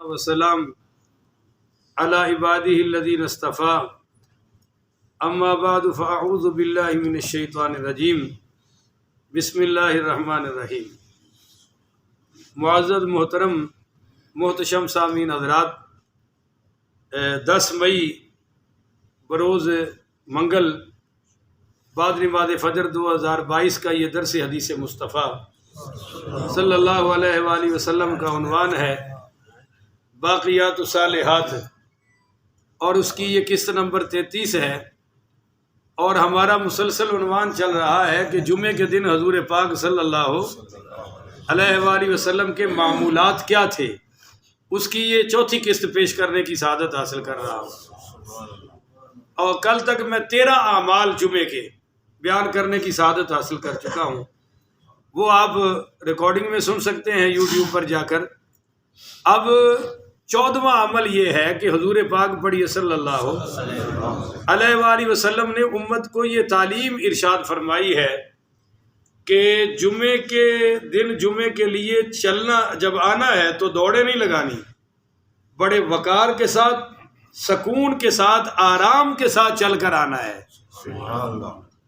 وسلام علی عبادہ الذین اصطفیٰ اما بعد فاعوذ باللہ من الشیطان الرجیم بسم اللہ الرحمن الرحیم۔ معزز محترم محتشم سامعین حضرات، 10 مئی بروز منگل بعد نماز فجر 2022 کا یہ درس حدیث مصطفیٰ صلی اللہ علیہ وآلہ وسلم کا عنوان ہے باقیات الصالحات، اور اس کی یہ قسط نمبر 33 ہے، اور ہمارا مسلسل عنوان چل رہا ہے کہ جمعے کے دن حضور پاک صلی اللہ علیہ وآلہ وسلم کے معمولات کیا تھے، اس کی یہ چوتھی قسط پیش کرنے کی سعادت حاصل کر رہا ہوں، اور کل تک میں 13 اعمال جمعے کے بیان کرنے کی سعادت حاصل کر چکا ہوں، وہ آپ ریکارڈنگ میں سن سکتے ہیں یوٹیوب پر جا کر۔ اب 14واں عمل یہ ہے کہ حضور پاک پڑھیے صلی اللہ علیہ وآلہ وسلم نے امت کو یہ تعلیم ارشاد فرمائی ہے کہ جمعے کے دن جمعے کے لیے چلنا جب آنا ہے تو دوڑیں نہیں لگانی، بڑے وقار کے ساتھ، سکون کے ساتھ، آرام کے ساتھ چل کر آنا ہے۔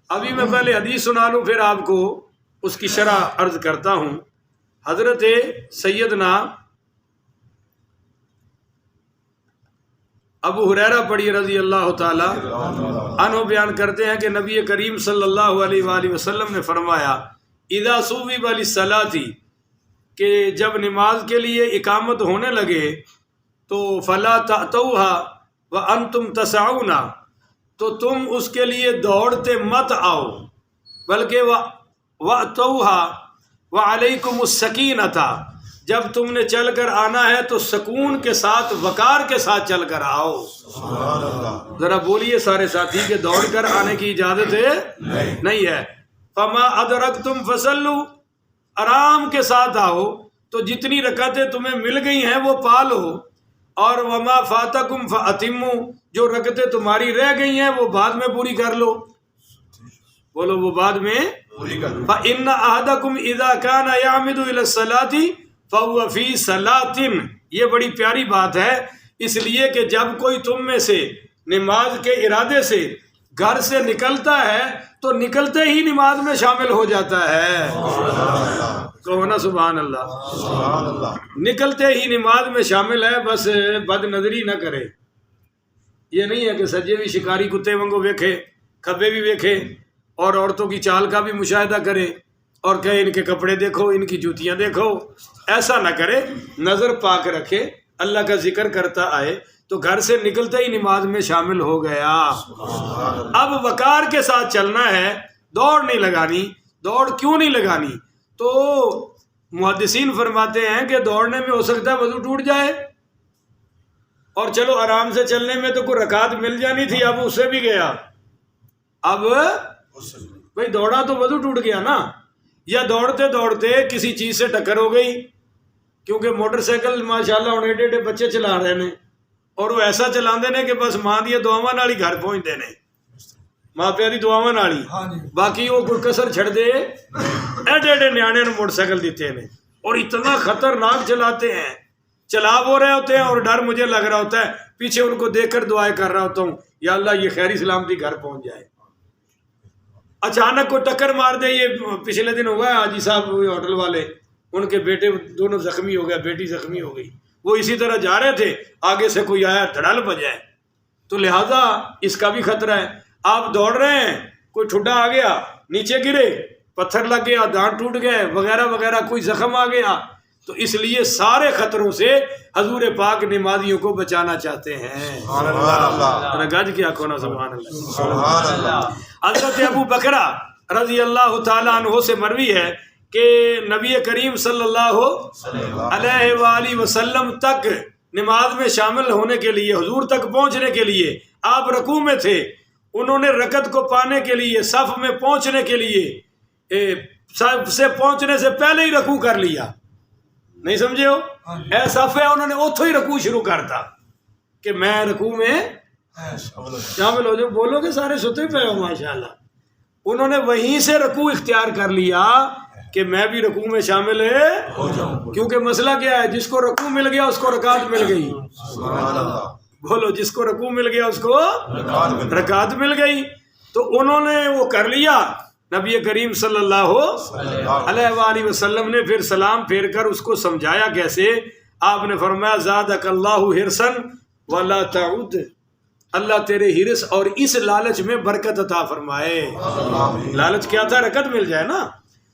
ابھی میں پہلے حدیث سنا لوں، پھر آپ کو اس کی شرح عرض کرتا ہوں۔ حضرت سیدنا ابو ہریرہ پڑھی رضی اللہ تعالی عنہ بیان کرتے ہیں کہ نبی کریم صلی اللہ علیہ وآلہ وسلم نے فرمایا اذا صوب للصلاۃ، کہ جب نماز کے لیے اقامت ہونے لگے تو فلا تأتوها وانتم تسعون، تو تم اس کے لیے دوڑتے مت آؤ، بلکہ وأتوها وعلیکم السکینۃ، جب تم نے چل کر آنا ہے تو سکون کے ساتھ، وقار کے ساتھ چل کر آؤ۔ ذرا بولیے سارے ساتھی کہ دوڑ کر آنے کی اجازت ہے نہیں ہے۔ فما ادرکتم فصلوا، آرام کے ساتھ آؤ تو جتنی رکعتیں تمہیں مل گئی ہیں وہ پا لو، اور وما فاتکم فاتموا، جو رکعتیں تمہاری رہ گئی ہیں وہ بعد میں پوری کر لو۔ بولو وہ بعد میں پوری کر لو۔ فإن أحدكم إذا كان يعمد إلى الصلاة فهو في صلاة، یہ بڑی پیاری بات ہے، اس لیے کہ جب کوئی تم میں سے نماز کے ارادے سے گھر سے نکلتا ہے تو نکلتے ہی نماز میں شامل ہو جاتا ہے۔ کہو نا سبحان اللہ۔ نکلتے ہی نماز میں شامل ہے، بس بد نظری نہ کرے۔ یہ نہیں ہے کہ سجے بھی شکاری کتے وانگو ویکھے، کھبے بھی ویکھے، اور عورتوں کی چال کا بھی مشاہدہ کرے اور کہے ان کے کپڑے دیکھو، ان کی جوتیاں دیکھو۔ ایسا نہ کرے، نظر پاک رکھے، اللہ کا ذکر کرتا آئے تو گھر سے نکلتے ہی نماز میں شامل ہو گیا۔ اب وقار کے ساتھ چلنا ہے، دوڑ نہیں لگانی۔ دوڑ کیوں نہیں لگانی؟ تو محدثین فرماتے ہیں کہ دوڑنے میں ہو سکتا ہے وضو ٹوٹ جائے، اور چلو آرام سے چلنے میں تو کوئی رکعت مل جانی تھی، اب اسے بھی گیا۔ اب بھئی دوڑا تو وضو ٹوٹ گیا نا، یا دوڑتے دوڑتے کسی چیز سے ٹکر ہو گئی، کیونکہ موٹر سائیکل ماشاءاللہ ہن ایڈے ایڈے بچے چلا رہے ہیں، اور وہ ایسا چلاندے نے کہ بس ماں دی دعاواں نال ہی گھر پہنچتے ہیں، ماں پیو دی دعاواں نال ہی، باقی وہ کوئی کسر چھڑ دے۔ ایڈے ایڈے نیانے نوں موٹر سائیکل دیتے ہیں اور اتنا خطرناک چلاتے ہیں، چلا وہ رہے ہوتے ہیں اور ڈر مجھے لگ رہا ہوتا ہے، پیچھے ان کو دیکھ کر دعائیں کر رہا ہوتا ہوں یا اللہ یہ خیری سلامتی گھر پہنچ جائے۔ اچانک کو ٹکر مار دے، یہ پچھلے دن ہوا ہے حاجی صاحب ہوٹل والے، ان کے بیٹے دونوں زخمی ہو گئے، بیٹی زخمی ہو گئی، وہ اسی طرح جا رہے تھے، آگے سے کوئی آیا دھڑل بجائے، تو لہذا اس کا بھی خطرہ ہے۔ آپ دوڑ رہے ہیں، کوئی ٹھڈا آ گیا، نیچے گرے، پتھر لگ گیا، دانت ٹوٹ گئے وغیرہ وغیرہ، کوئی زخم آ گیا، تو اس لیے سارے خطروں سے حضور پاک نمازیوں کو بچانا چاہتے ہیں۔ گج کیا کھونا سبحان اللہ۔ حضرت ابو بکرہ رضی اللہ تعالیٰ عنہ سے مروی ہے کہ نبی کریم صلی اللہ علیہ وآلہ وسلم تک نماز میں شامل ہونے کے لیے، حضور تک پہنچنے کے لیے آپ رکوع میں تھے، انہوں نے رکعت کو پانے کے لیے، صف میں پہنچنے کے لیے، صف سے پہنچنے سے پہلے ہی رکوع کر لیا۔ نہیں سمجھے ہو؟ اے صف ہے، انہوں نے اتھو ہی رکوع شروع کرتا کہ میں رکوع میں شامل ہو جاؤ۔ بولو کہ سارے ستے پہ ہو ماشاءاللہ۔ انہوں نے وہیں سے رکوع اختیار کر لیا کہ میں بھی رکوع میں شامل ہو جاؤں. کیونکہ مسئلہ کیا ہے, جس کو رکوع مل گیا اس کو رکعت مل گئی. بولو, جس کو رکوع مل گیا اس کو رکعت مل گئی. تو انہوں نے وہ کر لیا. نبی کریم صلی اللہ علیہ وآلہ وسلم نے پھر سلام پھیر کر اس کو سمجھایا کیسے. آپ نے فرمایا زادک اللہ حرصا ولا تعد, اللہ تیرے حرص اور اس لالچ میں برکت عطا فرمائے. لالچ کیا تھا؟ رکعت مل جائے نا.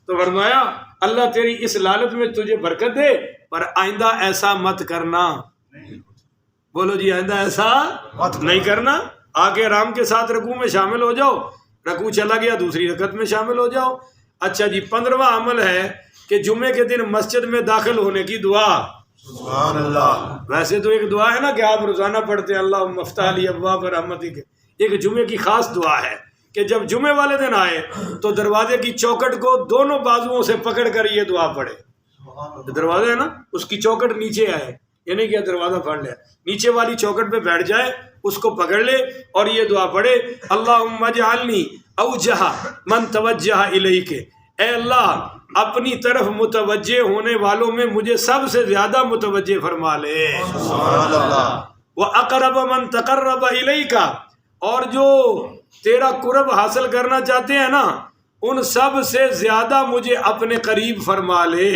تو فرمایا اللہ تیری اس لالچ میں تجھے برکت دے, پر آئندہ ایسا مت کرنا. بولو جی, آئندہ ایسا نہیں کرنا. آگے آرام کے ساتھ رکوع میں شامل ہو جاؤ, رکوع چلا گیا دوسری رکعت میں شامل ہو جاؤ. اچھا جی, 15واں عمل ہے کہ جمعے کے دن مسجد میں داخل ہونے کی دعا. سبحان اللہ. ویسے تو ایک دعا ہے نا کہ آپ روزانہ پڑھتے ہیں اللہم افتح لی ابواب رحمتک, ایک جمعے کی خاص دعا ہے کہ جب جمعے والے دن آئے تو دروازے کی چوکٹ کو دونوں بازوؤں سے پکڑ کر یہ دعا پڑھے. دروازہ ہے نا, اس کی چوکٹ نیچے آئے, یعنی کہ دروازہ پھاڑ لیا, نیچے والی چوکٹ پہ بیٹھ جائے, اس کو پکڑ لے اور یہ دعا پڑھے اللہم اجعلنی اوجہ من توجہ الیک, اے اللہ اپنی طرف متوجہ ہونے والوں میں مجھے سب سے زیادہ متوجہ فرما لے. سبحان اللہ. وَأَقْرَبَ مَن تَقَرَّبَ إِلَيْكَ, اور جو تیرا قرب حاصل کرنا چاہتے ہیں نا ان سب سے زیادہ مجھے اپنے قریب فرما لے.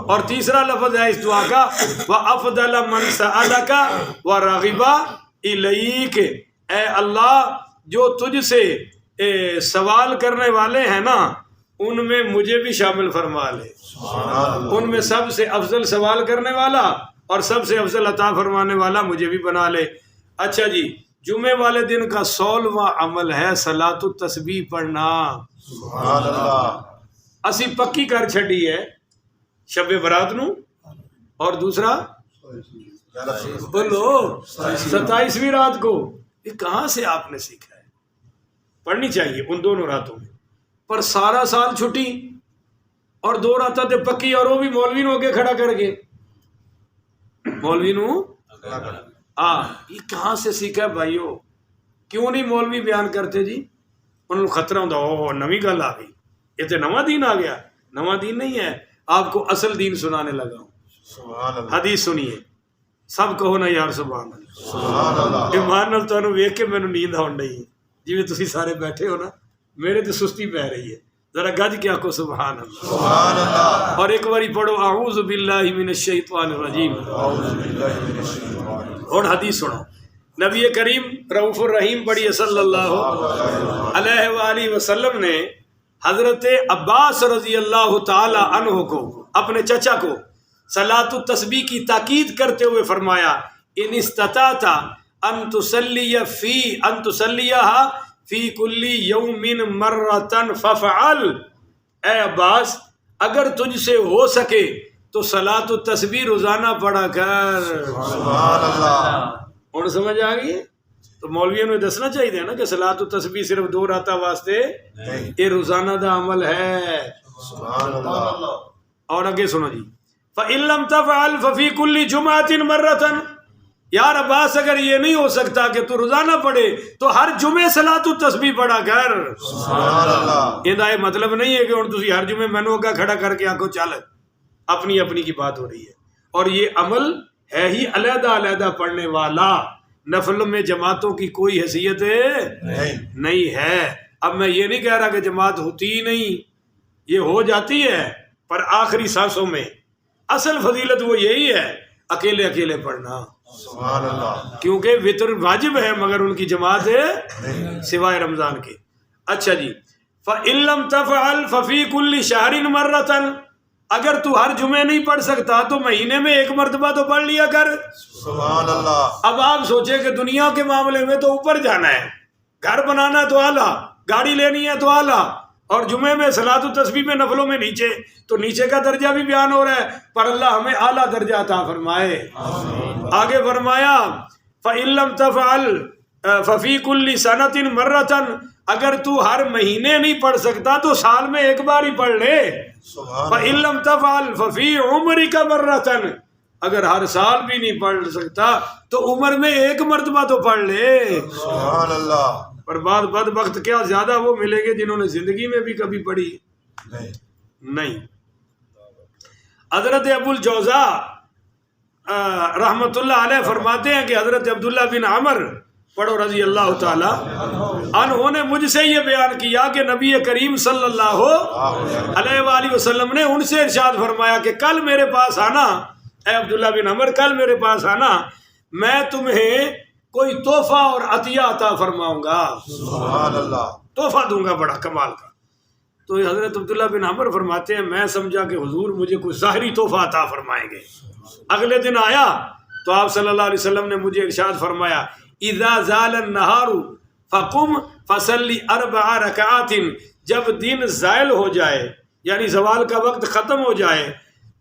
اور تیسرا لفظ ہے اس دعا کا وَأَفْضَلَ مَن سَأَلَكَ وَرَغِبَ إِلَيْكَ, اے اللہ جو تجھ سے سوال کرنے والے ہیں نا ان میں مجھے بھی شامل فرما لے. ان میں سب سے افضل سوال کرنے والا اور سب سے افضل عطا فرمانے والا مجھے بھی بنا لے. اچھا جی, جمعے والے دن کا 16واں عمل ہے صلاۃ التسبیح پڑھنا. سبحان اللہ. اسی پکی کر چھڈی ہے شب برات نو, اور دوسرا بولو 27ویں رات کو. یہ کہاں سے آپ نے سیکھا ہے؟ پڑھنی چاہیے ان دونوں راتوں میں, پر سارا سال چھٹی اور 2 راتیں پکی, اور وہ بھی مولوی نو کے کھڑا کر کے. مولوی نو یہ کہاں سے سیکھا ہے بھائیو؟ کیوں نہیں مولوی بیان کرتے جی؟ انہوں نے خطرہ ہوتا او نوی گل آ گئی, یہ تو نواں دین آ گیا. نواں دین نہیں ہے, آپ کو اصل دین سنانے لگا ہوں. حدیث سنیے, سب کہو نا یار سبحان اللہ. ایمان نال تانوں ویکھ کے مینوں نیند آن رہی ہے, جویں تسی سارے بیٹھے ہو نا, میرے تو سستی پہ رہی ہے. ذرا گج کے آکھو سبحان اللہ. سبحان اللہ. اور ایک باری پڑھو اعوذ باللہ من الشیطان الرجیم. اور حدیث سنو, نبی کریم رؤوف الرحیم پڑھیے صلی اللہ علیہ وآلہ وسلم نے حضرت عباس رضی اللہ تعالی عنہ کو, اپنے چچا کو, صلاۃ التسبیح کی تاکید کرتے ہوئے فرمایا ان استطعت ان تصلیھا فی کل یوم مرۃ ففعل, اے عباس اگر تجھ سے ہو سکے تو صلاۃ التسبیح روزانہ پڑھا کر. سبحان اللہ. اور سمجھ آ گئی؟ تو مولویوں نے دسنا چاہیے نا کہ صلاۃ التسبیح صرف 2 راتہ واسطے یہ روزانہ دا عمل ہے. سبحان اللہ. اور آگے سنو جی, فَإِن لَمْ تَفْعَلْ فَفِي كُلِّ جُمْعَةٍ مَرَّةً, یار عباس اگر یہ نہیں ہو سکتا کہ تو روزانہ پڑھے تو ہر جمعے صلاۃ التسبیح پڑھا کر. سبحان اللہ. یہ مطلب نہیں ہے کہ ہن تسی ہر جمعے مینوں اگا کھڑا کر کے آکھو چل, اپنی اپنی کی بات ہو رہی ہے. اور یہ عمل ہے ہی علیحدہ علیحدہ پڑھنے والا, نفل میں جماعتوں کی کوئی حیثیت نہیں ہے. اب میں یہ نہیں کہہ رہا کہ جماعت ہوتی ہی نہیں, یہ ہو جاتی ہے, پر آخری سانسوں میں. اصل فضیلت وہ یہی ہے اکیلے اکیلے پڑھنا. سبحان اللہ. کیونکہ وتر واجب ہے مگر ان کی جماعت ہے سوائے رمضان کے. اچھا جی, فَإِن لَمْ تَفْعَلْ فَفِي كُلِّ شَهْرٍ مَرَّةً, اگر تو ہر جمعے نہیں پڑھ سکتا تو مہینے میں 1 مرتبہ تو پڑھ لیا کر. سبحان اللہ. اب آپ سوچیں کہ دنیا کے معاملے میں تو اوپر جانا ہے, گھر بنانا ہے تو اعلیٰ, گاڑی لینی ہے تو اعلیٰ, اور جمعے میں صلاۃ التسبیح میں نفلوں میں نیچے, تو نیچے کا درجہ بھی بیان ہو رہا ہے, پر اللہ ہمیں اعلیٰ درجہ عطا فرمائے. آگے فرمایا فَإِن لَمْ تَفْعَلْ فَفِي كُلِّ سَنَةٍ مَرَّةً, اگر تو ہر مہینے نہیں پڑھ سکتا تو سال میں 1 بار ہی پڑھ لے. فَإِن لَمْ تَفْعَلْ فَفِي عُمْرِكَ مَرَّةً, اگر ہر سال بھی نہیں پڑھ سکتا تو عمر میں 1 مرتبہ تو پڑھ لے. سبحان اللہ. پر بعد بدبخت کیا زیادہ وہ ملیں گے جنہوں نے زندگی میں بھی کبھی پڑھی. نہیں. حضرت ابو الجوزا رحمۃ اللہ علیہ فرماتے ہیں کہ حضرت عبداللہ بن عمر پڑھو رضی اللہ تعالی عنہ نے مجھ سے یہ بیان کیا کہ نبی کریم صلی اللہ علیہ وآلہ وسلم نے ان سے ارشاد فرمایا کہ کل میرے پاس آنا، اے عبداللہ بن عمر کل میرے پاس آنا، میں تمہیں کوئی تحفہ اور عطیہ عطا فرماؤں گا. سبحان اللہ. تحفہ دوں گا بڑا کمال کا. تو حضرت عبداللہ بن عمر فرماتے ہیں میں سمجھا کہ حضور مجھے کوئی ظاہری تحفہ عطا فرمائیں گے. اگلے دن آیا تو آپ صلی اللہ علیہ وسلم نے مجھے ارشاد فرمایا اذا زال النہار فقم فصلی 4 رکعات، جب دن زائل ہو جائے یعنی زوال کا وقت ختم ہو جائے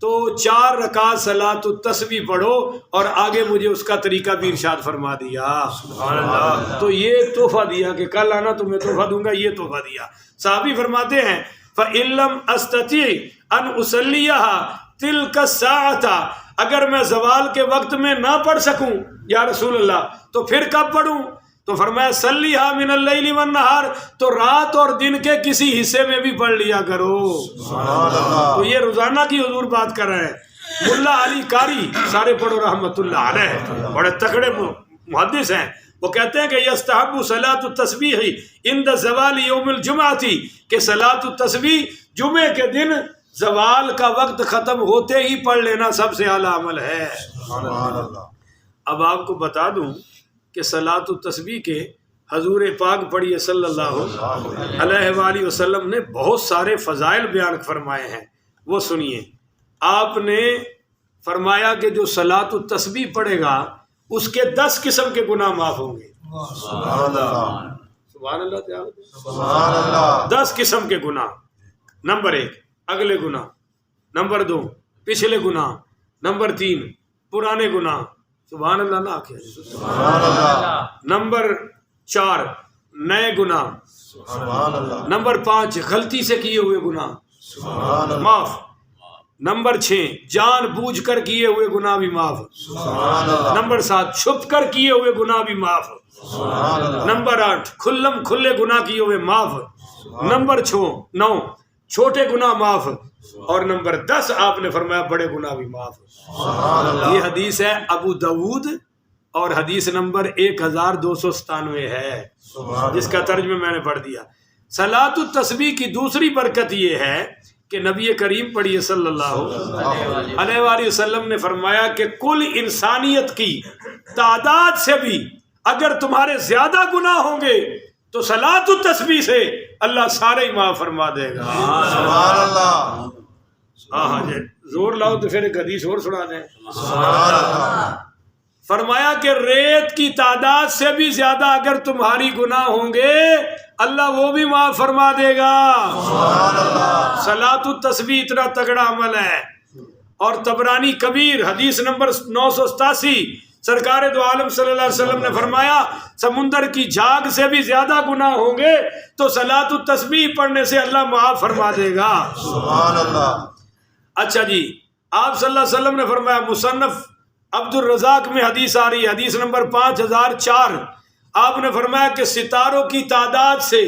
تو 4 رکعت صلاۃ التسبیح پڑھو، اور آگے مجھے اس کا طریقہ بھی ارشاد فرما دیا. سبحان اللہ. تو یہ تحفہ دیا کہ کل آنا تو میں تحفہ دوں گا، یہ تحفہ دیا. صحابی فرماتے ہیں فَإِن لَّمْ أَسْتَطِعْ أَنْ أُصَلِّيَهَا تِلْكَ السَّاعَةَ، اگر میں زوال کے وقت میں نہ پڑھ سکوں یا رسول اللہ تو پھر کب پڑھوں؟ تو فرمایا صلیھا من اللیل والنہار، تو رات اور دن کے کسی حصے میں بھی پڑھ لیا کرو. تو یہ روزانہ کی حضور بات کر رہے ہیں. ملا علی قاری سارے پڑھو رحمۃ اللہ علیہ، بڑے تکڑے محدث ہیں. وہ کہتے ہیں کہ یستحب صلاۃ التسبیح عند زوال یوم الجمعہ، کہ صلاۃ التسبیح جمعے کے دن زوال کا وقت ختم ہوتے ہی پڑھ لینا سب سے اعلیٰ عمل ہے. اب آپ کو بتا دوں کہ صلاۃ التسبیح کے حضور پاک پڑھیے صلی اللہ علیہ وآلہ وسلم نے بہت سارے فضائل بیان فرمائے ہیں. وہ سنیے. آپ نے فرمایا کہ جو صلاۃ التسبیح پڑھے گا اس کے 10 قسم کے گناہ معاف ہوں گے. سبحان اللہ. سبحان اللہ. 10 قسم کے گناہ. نمبر 1 اگلے گناہ، نمبر 2 پچھلے گناہ، نمبر 3 پرانے گناہ. سبحان اللہ نہ آخر. سبحان اللہ. نمبر 4 نئے گناہ. سبحان اللہ. نمبر 5 غلطی سے کیے ہوئے گناہ معاف. نمبر 6 جان بوجھ کر کیے ہوئے گناہ بھی معاف. سبحان اللہ. نمبر 7 چھپ کر کیے ہوئے گناہ بھی معاف. سبحان اللہ. نمبر 8 کھلم کھلے گناہ کیے ہوئے معاف. نمبر 9 چھوٹے گناہ معاف. اور نمبر 10 آپ نے فرمایا بڑے گناہ بھی معاف. یہ حدیث ہے ابو داود اور حدیث نمبر 1297 ہے، جس کا ترجمہ میں نے پڑھ دیا. صلاۃ التسبیح کی دوسری برکت یہ ہے کہ نبی کریم پڑھیے صلی اللہ علیہ وآلہ وسلم نے فرمایا کہ کل انسانیت کی تعداد سے بھی اگر تمہارے زیادہ گناہ ہوں گے تو صلاۃ التسبیح سے اللہ سارے ہی معاف فرما دے گا. سبحان اللہ. ہاں جی زور لاؤ تو پھر ایک حدیث اور سنا دیں. سبحان اللہ. فرمایا کہ ریت کی تعداد سے بھی زیادہ اگر تمہاری گناہ ہوں گے اللہ وہ بھی معاف فرما دے گا. سبحان اللہ. صلاۃ التسبیح اتنا تگڑا عمل ہے. اور طبرانی کبیر حدیث نمبر 987 سرکار دو عالم صلی اللہ علیہ وسلم نے فرمایا سمندر کی جھاگ سے بھی زیادہ گناہ ہوں گے تو صلاۃ التسبیح پڑھنے سے اللہ معاف فرما دے گا. سبحان اللہ. اچھا جی آپ صلی اللہ علیہ وسلم نے فرمایا مصنف عبد الرزاق میں حدیث آ رہی ہے حدیث نمبر 5004. آپ نے فرمایا کہ ستاروں کی تعداد سے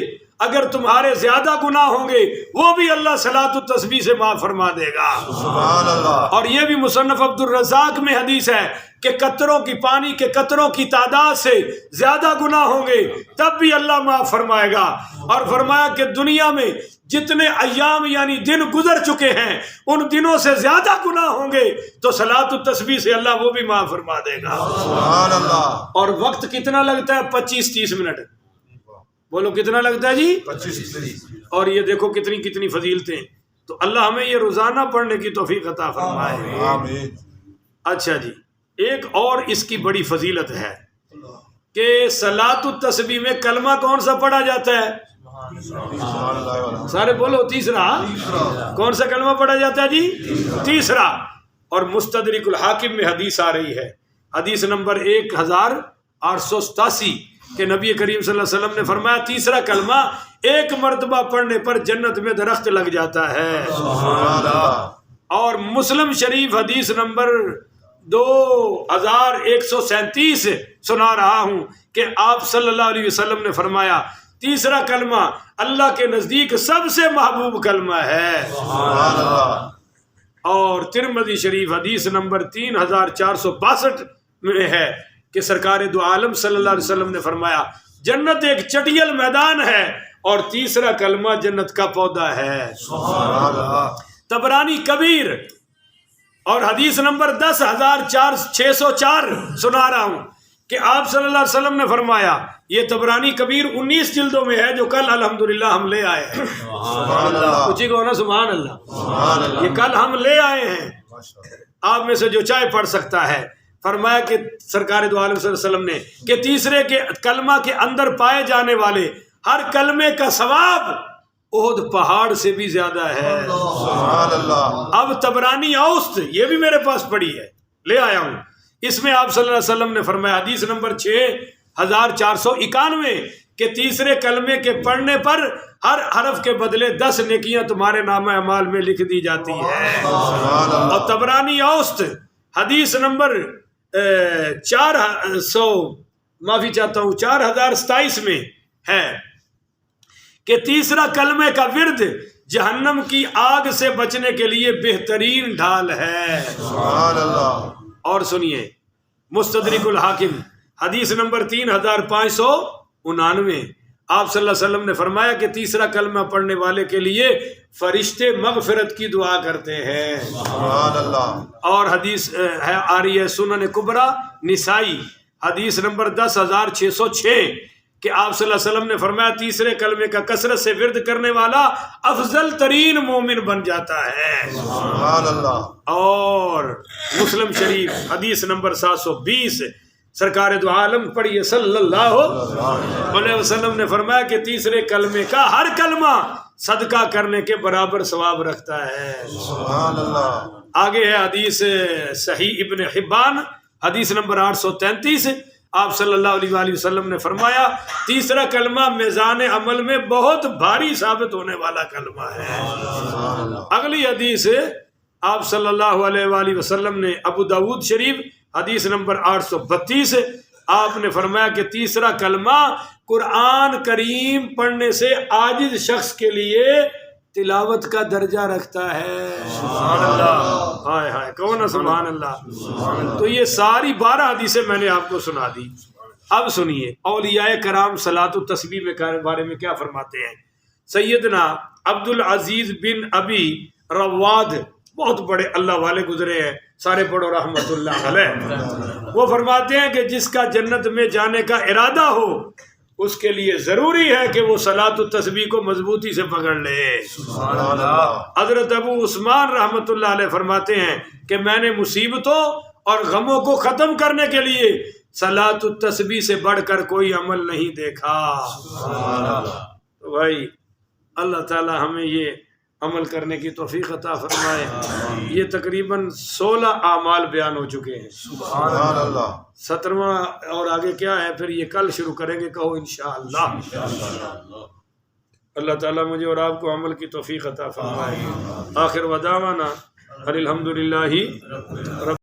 اگر تمہارے زیادہ گناہ ہوں گے وہ بھی اللہ صلاۃ التسبیح سے معاف فرما دے گا. سبحان اللہ. اور یہ بھی مصنف عبد الرزاق میں حدیث ہے کہ قطروں کی پانی کے قطروں کی تعداد سے زیادہ گناہ ہوں گے تب بھی اللہ معاف فرمائے گا. اور فرمایا کہ دنیا میں جتنے ایام یعنی دن گزر چکے ہیں ان دنوں سے زیادہ گناہ ہوں گے تو صلاۃ التسبیح سے اللہ وہ بھی معاف فرما دے گا. سبحان اللہ. اور وقت کتنا لگتا ہے 25-30 منٹ. بولو کتنا لگتا ہے جی 25. اور یہ دیکھو کتنی کتنی فضیلتیں. تو اللہ ہمیں یہ روزانہ پڑھنے کی توفیق عطا فرمائے. آمین. اچھا جی ایک اور اس کی بڑی فضیلت ہے کہ صلاۃ التسبیح میں کلمہ کون سا پڑھا جاتا ہے؟ سارے بولو تیسرا. کون سا کلمہ پڑھا جاتا ہے جی؟ تیسرا. اور مستدرک الحاکم میں حدیث آ رہی ہے حدیث نمبر 1887 کہ نبی کریم صلی اللہ علیہ وسلم نے فرمایا تیسرا کلمہ ایک مرتبہ پڑھنے پر جنت میں درخت لگ جاتا ہے. سبحان اللہ. اور مسلم شریف حدیث نمبر 2137 سنا رہا ہوں کہ آپ صلی اللہ علیہ وسلم نے فرمایا تیسرا کلمہ اللہ کے نزدیک سب سے محبوب کلمہ ہے۔ سبحان اللہ۔ اور ترمذی شریف حدیث نمبر 3462 میں ہے کہ سرکار دو عالم صلی اللہ علیہ وسلم نے فرمایا جنت ایک چٹیل میدان ہے اور تیسرا کلمہ جنت کا پودا ہے۔ سبحان اللہ۔ طبرانی کبیر اور حدیث نمبر 10604 سنا رہا ہوں کہ آپ صلی اللہ علیہ وسلم نے فرمایا، یہ طبرانی کبیر 19 جلدوں میں ہے جو کل الحمدللہ ہم لے آئے ہیں۔ سبحان اللہ۔ کچھ ہی کہو نا سبحان اللہ۔ سبحان اللہ۔ یہ کل ہم لے آئے ہیں، آپ میں سے جو چاہے پڑھ سکتا ہے۔ فرمایا کہ سرکار دو عالم صلی اللہ علیہ وسلم نے کہ تیسرے کے کلمہ کے اندر پائے جانے والے ہر کلمے کا ثواب احد پہاڑ سے بھی زیادہ ہے۔ سبحان اللہ۔ اب طبرانی اوسط یہ بھی میرے پاس پڑی ہے، لے آیا ہوں۔ اس میں آپ صلی اللہ علیہ وسلم نے فرمایا حدیث نمبر 6491 کہ تیسرے کلمے کے پڑھنے پر ہر حرف کے بدلے 10 نیکیاں تمہارے نامہ اعمال میں لکھ دی جاتی ہیں۔ سبحان اللہ۔ اور طبرانی اوسط حدیث نمبر 4027 میں ہے کہ تیسرا کلمے کا ورد جہنم کی آگ سے بچنے کے لیے بہترین ڈھال ہے۔ سبحان اللہ۔ اور سنیے مستدرک الحاکم حدیث نمبر 3599 آپ صلی اللہ علیہ وسلم نے فرمایا کہ تیسرا کلمہ پڑھنے والے کے لیے فرشتے مغفرت کی دعا کرتے ہیں۔ سبحان اللہ۔ اور حدیث ہے آ رہی ہے سنن کبریٰ نسائی حدیث نمبر 10606 کہ آپ صلی اللہ علیہ وسلم نے فرمایا تیسرے کلمے کا کثرت سے ورد کرنے والا افضل ترین مومن بن جاتا ہے۔ سبحان اللہ۔ اور مسلم شریف حدیث نمبر 720 سرکار دو عالم پڑھیے صلی اللہ علیہ وسلم نے فرمایا کہ تیسرے کلمے کا ہر کلمہ صدقہ کرنے کے برابر ثواب رکھتا ہے۔ سبحان اللہ۔ آگے ہے حدیث صحیح ابن حبان حدیث نمبر 833 آپ صلی اللہ علیہ وآلہ وسلم نے فرمایا تیسرا کلمہ میزان عمل میں بہت بھاری ثابت ہونے والا کلمہ ہے۔ اگلی حدیث آپ صلی اللہ علیہ وآلہ وسلم نے ابو داود شریف حدیث نمبر 832 آپ نے فرمایا کہ تیسرا کلمہ قرآن کریم پڑھنے سے عاجز شخص کے لیے تلاوت کا درجہ رکھتا ہے۔ سبحان اللہ۔ ہائے ہائے کون ہے سبحان اللہ۔ تو یہ ساری 12 حدیثیں میں نے آپ کو سنا دی۔ اب سنیے اولیاء کرام صلاۃ التسبیح کے بارے میں کیا فرماتے ہیں۔ سیدنا عبد العزیز بن ابی رواد بہت بڑے اللہ والے گزرے ہیں، سارے پڑھو رحمت اللہ علیہ۔ وہ فرماتے ہیں کہ جس کا جنت میں جانے کا ارادہ ہو اس کے لیے ضروری ہے کہ وہ صلاۃ التسبیح کو مضبوطی سے پکڑ لے۔ سبحان اللہ۔ حضرت ابو عثمان رحمت اللہ علیہ فرماتے ہیں کہ میں نے مصیبتوں اور غموں کو ختم کرنے کے لیے صلاۃ التسبیح سے بڑھ کر کوئی عمل نہیں دیکھا۔ تو بھائی اللہ تعالی ہمیں یہ عمل کرنے کی توفیق عطا فرمائے۔ یہ تقریباً 16 اعمال بیان ہو چکے ہیں۔ سبحان اللہ۔ 17واں اور آگے کیا ہے پھر یہ کل شروع کریں گے، کہو انشاءاللہ۔ اللہ تعالیٰ مجھے اور آپ کو عمل کی توفیق عطا فرمائے۔ آخر ودعوانا الحمدللہ رب